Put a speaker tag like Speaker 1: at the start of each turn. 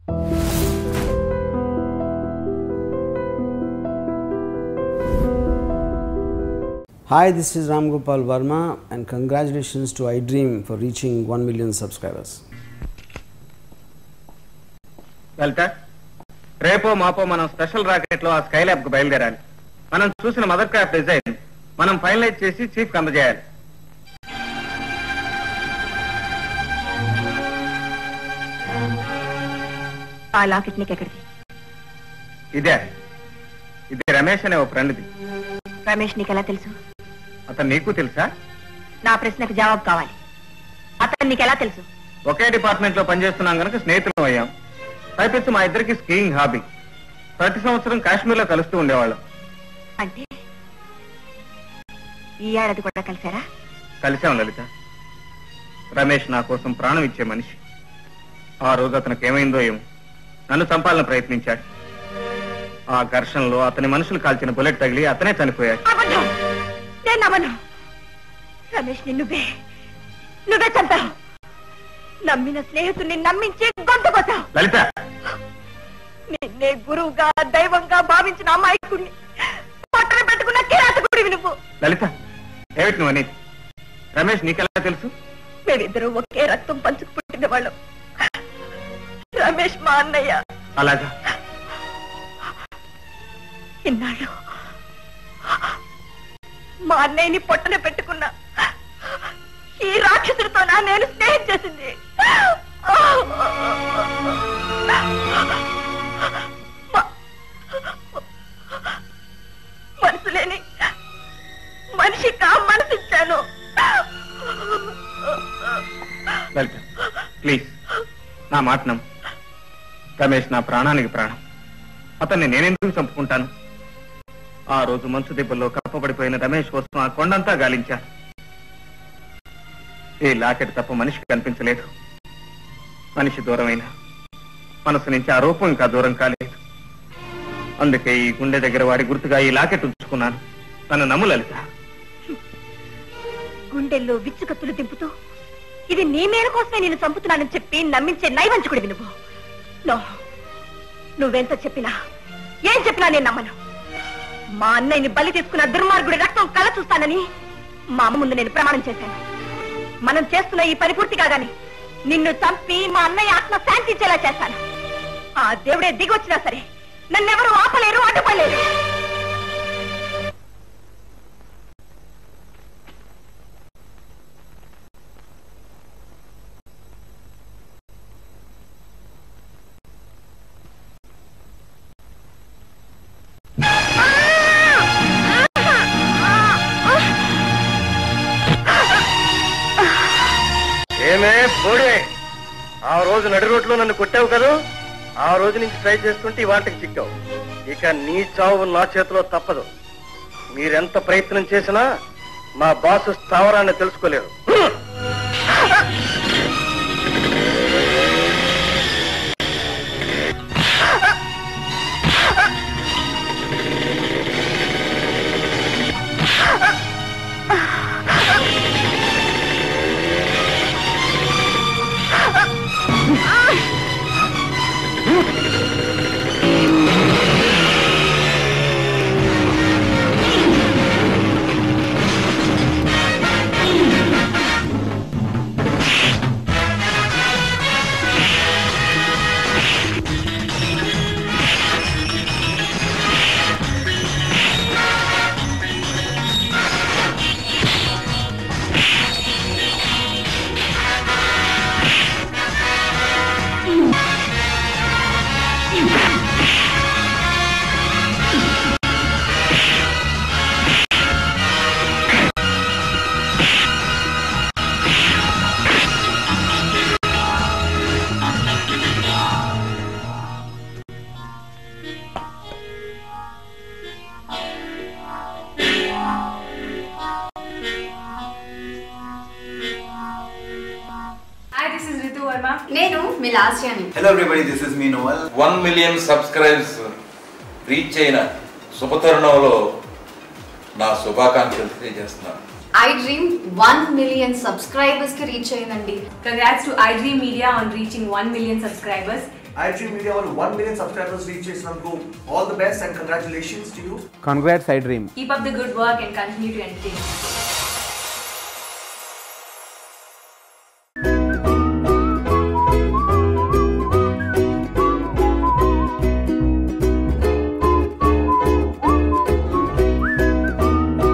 Speaker 1: Hi, this is Ram Gopal Verma and congratulations to iDream for reaching 1 million subscribers.
Speaker 2: లలిత, రేపో మాపో మనం special rocket లో ఆ sky lab కు బయలుదేరాలి. మనం చూసిన మదర్ క్రాఫ్ట్ డిజైన్ మనం ఫైనలైజ్ చేసి చీఫ్ కి అందజేయాలి.
Speaker 3: ఆ లాకెట్ నీకెక్కడిది?
Speaker 2: ఇది రమేష్ అనే ఓ ఫ్రెండ్ది.
Speaker 3: రమేష్ నీకెలా తెలుసు?
Speaker 2: అతను నీకు తెలుసా?
Speaker 3: నా ప్రశ్నకు జవాబు కావాలి. అతను నీకెలా తెలుసు?
Speaker 2: ఒకే డిపార్ట్మెంట్ లో పనిచేస్తున్నాం కనుక స్నేహితులం అయ్యాం. పైపెచ్చు మా ఇద్దరికి స్కీయింగ్ హాబీ. ప్రతి సంవత్సరం కాశ్మీర్ లో కలుస్తూ ఉండేవాళ్ళం.
Speaker 3: అంటే ఈ ఏడాది కూడా కలిసారా?
Speaker 2: కలిసాం లలిత. రమేష్ నా కోసం ప్రాణం ఇచ్చే మనిషి. ఆ రోజు అతనికి ఏమైందో ఏమో, నన్ను చంపాలని ప్రయత్నించాడు. ఆ ఘర్షణలో అతని మనుషులు కాల్చిన బుల్లెట్ తగిలి అతనే చనిపోయాడు.
Speaker 3: రమేష్ నువ్వే చంపావు. నమ్మిన స్నేహితుడిని నమ్మించి గొంతు కొట్టావు.
Speaker 2: లలిత,
Speaker 3: నిన్నే గురువుగా దైవంగా భావించిన అమ్మాయికుడిని పట్టణ పెట్టుకున్న కిరాతకుడివి నువ్వు.
Speaker 2: లలిత, ఏమిటి నువ్వు అనేది? రమేష్ నీకెలా తెలుసు?
Speaker 3: మేమిద్దరూ ఒకే రక్తం పంచుకు పుట్టిన వాళ్ళం. రమేష్ మా అన్నయ్య.
Speaker 2: అలాగా?
Speaker 3: ఇన్నాళ్ళు మా అన్నయ్యని పొట్టన పెట్టుకున్నా ఈ రాక్షసుడితో నేను స్నేహం చేసింది. మనసు లేని మనిషిగా మనసిచ్చాను.
Speaker 2: లలిత, ప్లీజ్ నా మాట నమ్ము. రమేష్ నా ప్రాణానికి ప్రాణం. అతన్ని నేనెందుకు చంపుకుంటాను? ఆ రోజు మంచు దెబ్బల్లో కప్పబడిపోయిన రమేష్ కోసం ఆ కొండంతా గాలించాను. ఈ లాకెట్ తప్ప మనిషికి కనిపించలేదు. మనిషి దూరమైన మనసు నుంచి ఆ రూపం ఇంకా దూరం కాలేదు. అందుకే ఈ గుండె దగ్గర వాడి గుర్తుగా ఈ లాకెట్ ఉంచుకున్నాను. నన్ను నమ్ము లలిత.
Speaker 3: గుండెల్లో విచ్చుకత్తులు దింపుతూ ఇది నీ మేర కోసమే నేను చంపుతున్నానని చెప్పి నమ్మించే నైవంచుకుడివి నువ్వు. నువ్వెంత చెప్పినా ఏం చెప్పినా నేను నమ్మను. మా అన్నయ్యని బలి తీసుకున్న దుర్మార్గుడి రక్తం కళ చూస్తానని మా అమ్మ ముందు నేను ప్రమాణం చేశాను. మనం చేస్తున్న ఈ పని పూర్తి కాగాని నిన్ను చంపి మా అన్నయ్య ఆత్మ శాంతించేలా చేశాను. ఆ దేవుడే దిగొచ్చినా సరే నన్నెవరూ ఆపలేరు, అడ్డుకోలేరు.
Speaker 2: ఏమే పోడే, ఆ రోజు నడి రోడ్లో నన్ను కొట్టావు కదా, ఆ రోజు నుంచి ట్రై చేస్తుంటే ఇవాళకి చిక్కావు. ఇక నీ చావు నా చేతిలో తప్పదు. మీరెంత ప్రయత్నం చేసినా మా boss స్థావరాన్ని తెలుసుకోలేరు.
Speaker 4: Hello everybody, this is me Noel.
Speaker 5: 1 million subscribers reach అయిన శుభతరుణంలో నా శుభాకాంక్షలు తెలియజేస్తున్నాను.
Speaker 6: iDream 1 million subscribers కి రీచ్ అయ్యిందండి.
Speaker 7: Congrats to iDream Media on reaching 1 million subscribers. iDream Media వాళ్ళు 1 million subscribers reach చేసినందుకు all the best and congratulations to you.
Speaker 1: Congrats, iDream.
Speaker 3: Keep up the good work and continue to entertain.